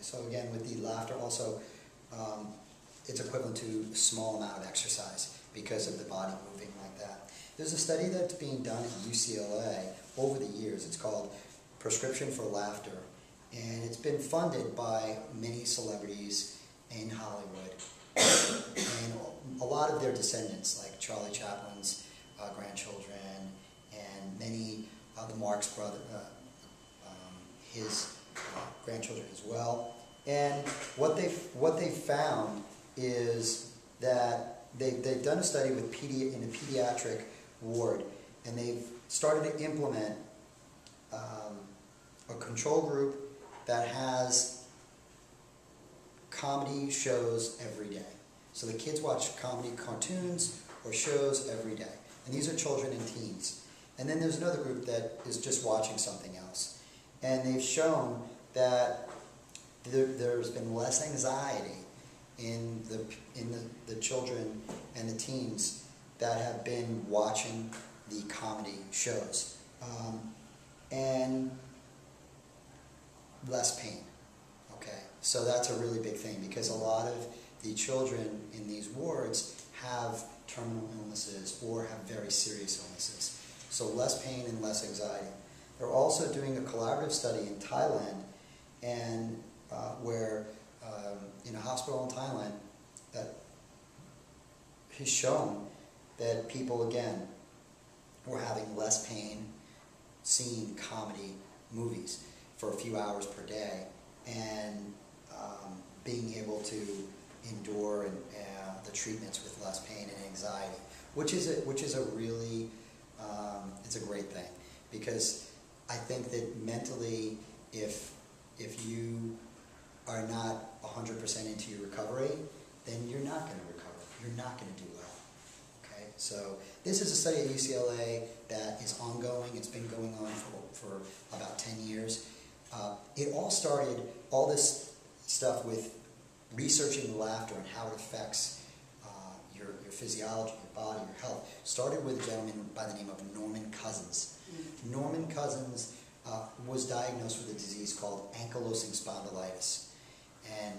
so again, with the laughter also, it's equivalent to a small amount of exercise because of the body moving like that. There's a study that's being done at UCLA over the years. It's called Prescription for Laughter, and it's been funded by many celebrities in Hollywood, and a lot of their descendants, like Charlie Chaplin's grandchildren, and many the Marx brother, his grandchildren as well. And what they found is that they've done a study with in a pediatric ward, and they've started to implement a control group that has comedy shows every day. So the kids watch comedy cartoons or shows every day. And these are children and teens. And then there's another group that is just watching something else. And they've shown that there's been less anxiety in the children and the teens that have been watching the comedy shows. And less pain. Okay, so that's a really big thing, because a lot of the children in these wards have terminal illnesses or have very serious illnesses. So less pain and less anxiety. They're also doing a collaborative study in Thailand, and where in a hospital in Thailand that has shown that people, again, were having less pain seeing comedy movies for a few hours per day, and being able to endure the treatments with less pain and anxiety, which is a really it's a great thing, because I think that mentally, if you are not 100% into your recovery, then you're not going to recover. You're not going to do well. Okay, so this is a study at UCLA that is ongoing. It's been going on for about 10 years. It all started, all this stuff with researching laughter and how it affects your physiology, your body, your health, started with a gentleman by the name of Norman Cousins. Mm-hmm. Norman Cousins was diagnosed with a disease called ankylosing spondylitis. And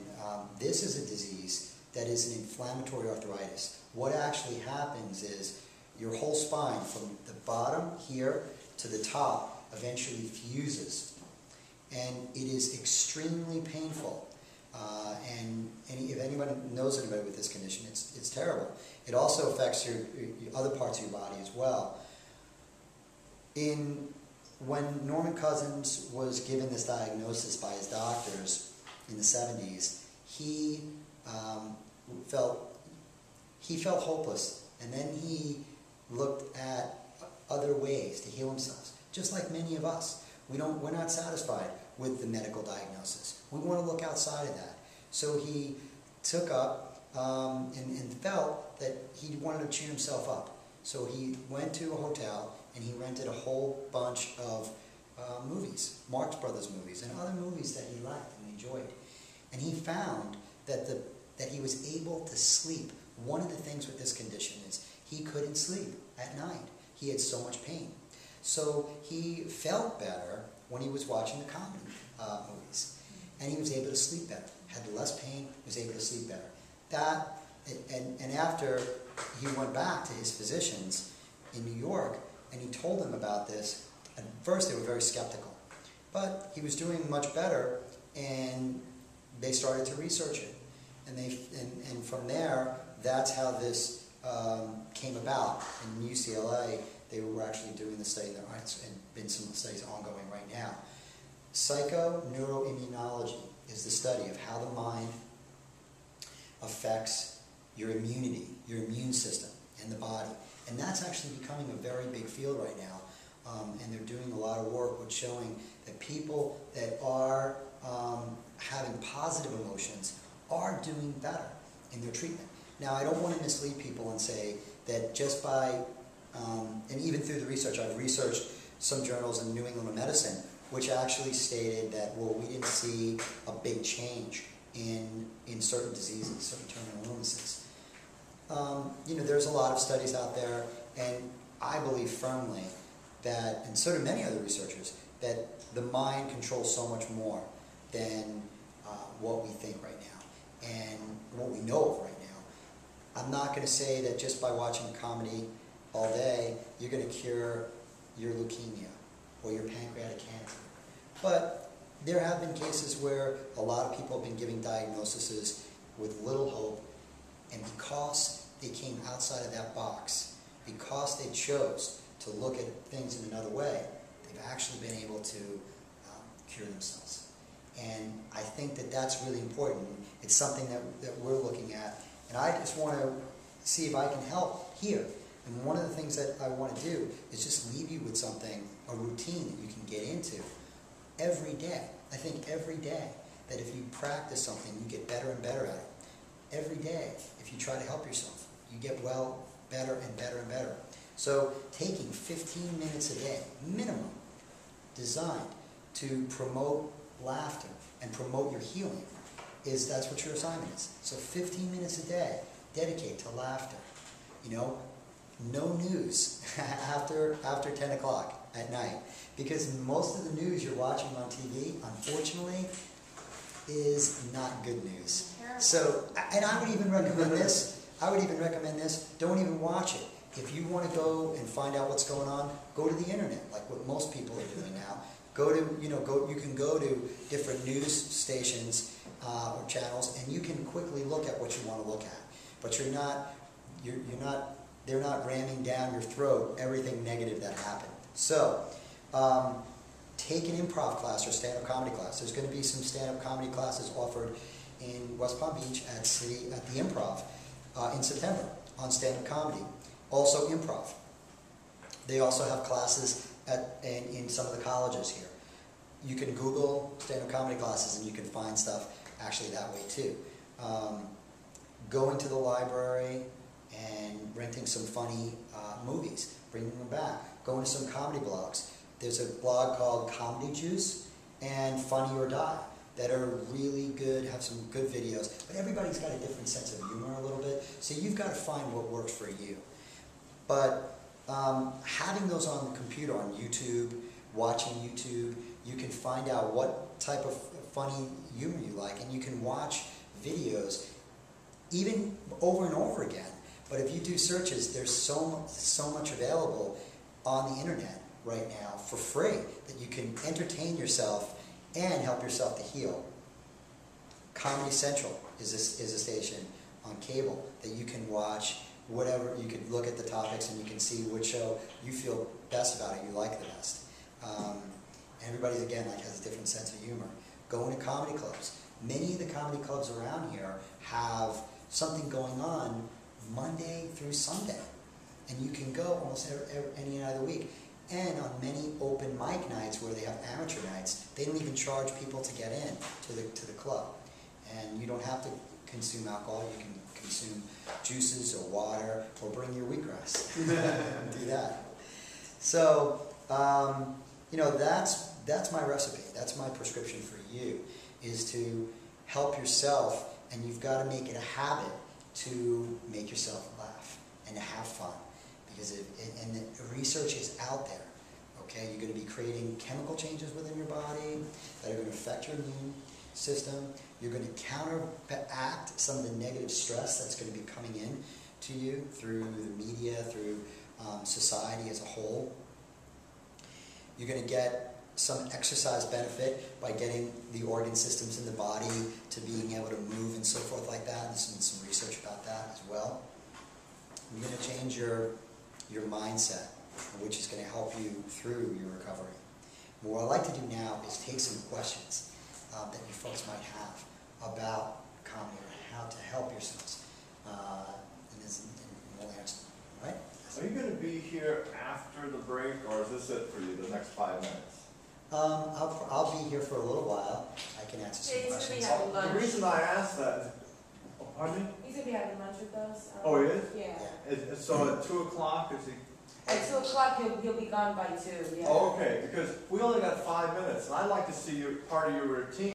this is a disease that is an inflammatory arthritis. What actually happens is your whole spine, from the bottom here to the top, eventually fuses. And it is extremely painful. And if anybody knows anybody with this condition, it's terrible. It also affects your other parts of your body as well. When Norman Cousins was given this diagnosis by his doctors in the 70s, he felt hopeless, and then he looked at other ways to heal himself. Just like many of us, we're not satisfied with the medical diagnosis. We want to look outside of that. So he took up and felt that he wanted to cheer himself up. So he went to a hotel and he rented a whole bunch of movies, Marx Brothers movies, and other movies that he liked and enjoyed. And he found that he was able to sleep. One of the things with this condition is he couldn't sleep at night. He had so much pain. So he felt better when he was watching the comedy movies. And he was able to sleep better, had less pain, was able to sleep better. And after he went back to his physicians in New York, and he told them about this, at first they were very skeptical. But he was doing much better, and they started to research it. And from there, that's how this came about. In UCLA, they were actually doing the study, and been some studies ongoing right now. Psychoneuroimmunology is the study of how the mind affects your immunity, your immune system, and the body. And that's actually becoming a very big field right now. And they're doing a lot of work with showing that people that are having positive emotions are doing better in their treatment. Now, I don't want to mislead people and say that just by, and even through the research, I've researched some journals in New England Medicine, which actually stated that, well, we didn't see a big change in certain diseases, certain terminal illnesses. There's a lot of studies out there, and I believe firmly that, and so do many other researchers, that the mind controls so much more than what we think right now and what we know of right now. I'm not going to say that just by watching comedy all day, you're going to cure your leukemia or your pancreatic cancer. But there have been cases where a lot of people have been giving diagnoses with little hope, and because they came outside of that box, because they chose to look at things in another way, they've actually been able to cure themselves. And I think that that's really important. It's something that we're looking at. And I just want to see if I can help here. And one of the things that I want to do is just leave you with something, a routine that you can get into every day. I think every day that if you practice something, you get better and better at it. Every day, if you try to help yourself, you get better and better and better. So taking 15 minutes a day, minimum, designed to promote laughter and promote your healing, that's what your assignment is. So 15 minutes a day, dedicate to laughter. You know, no news after 10 o'clock at night, because most of the news you're watching on TV, unfortunately, is not good news. So, and I would even recommend this. Don't even watch it. If you want to go and find out what's going on, go to the internet, like what most people are doing now. You can go to different news stations or channels, and you can quickly look at what you want to look at. But they're not ramming down your throat everything negative that happened. So, take an improv class or stand-up comedy class. There's going to be some stand-up comedy classes offered in West Palm Beach at the Improv in September on stand-up comedy. Also improv. They also have classes in some of the colleges here. You can Google stand-up comedy classes and you can find stuff actually that way too. Going to the library and renting some funny movies, bringing them back. Going to some comedy blogs. There's a blog called Comedy Juice and Funny or Die that are really good, have some good videos, but everybody's got a different sense of humor a little bit, so you've got to find what works for you. But having those on the computer, on YouTube, watching YouTube, you can find out what type of funny humor you like, and you can watch videos even over and over again. But if you do searches, there's so much available on the internet right now for free that you can entertain yourself and help yourself to heal. Comedy Central is a station on cable that you can watch whatever. You can look at the topics and you can see which show you feel best about it, you like the best. Everybody, again, has a different sense of humor. Going to comedy clubs. Many of the comedy clubs around here have something going on Monday through Sunday. And you can go almost any night of the week. And on many open mic nights where they have amateur nights, they don't even charge people to get in to the club. And you don't have to consume alcohol. You can consume juices or water or bring your wheatgrass. Do that. So, that's my recipe. That's my prescription for you, is to help yourself, and you've got to make it a habit to make yourself laugh and to have fun. Because and the research is out there, okay? You're going to be creating chemical changes within your body that are going to affect your immune system. You're going to counteract some of the negative stress that's going to be coming in to you through the media, through society as a whole. You're going to get some exercise benefit by getting the organ systems in the body to being able to move and so forth like that. There's some research about that as well. You're going to change your mindset, which is going to help you through your recovery. And what I'd like to do now is take some questions that you folks might have about comedy or how to help yourselves. And we'll answer them, all right? Are you going to be here after the break, or is this it for you, the next 5 minutes? I'll be here for a little while. I can answer some questions. The reason I asked that is, pardon me? He's going to be having lunch with us. Oh, he is? Yeah. So at 2 o'clock, is he? At 2 o'clock, he'll be gone by 2, yeah. Oh, okay, because we only got 5 minutes, and I'd like to see part of your routine.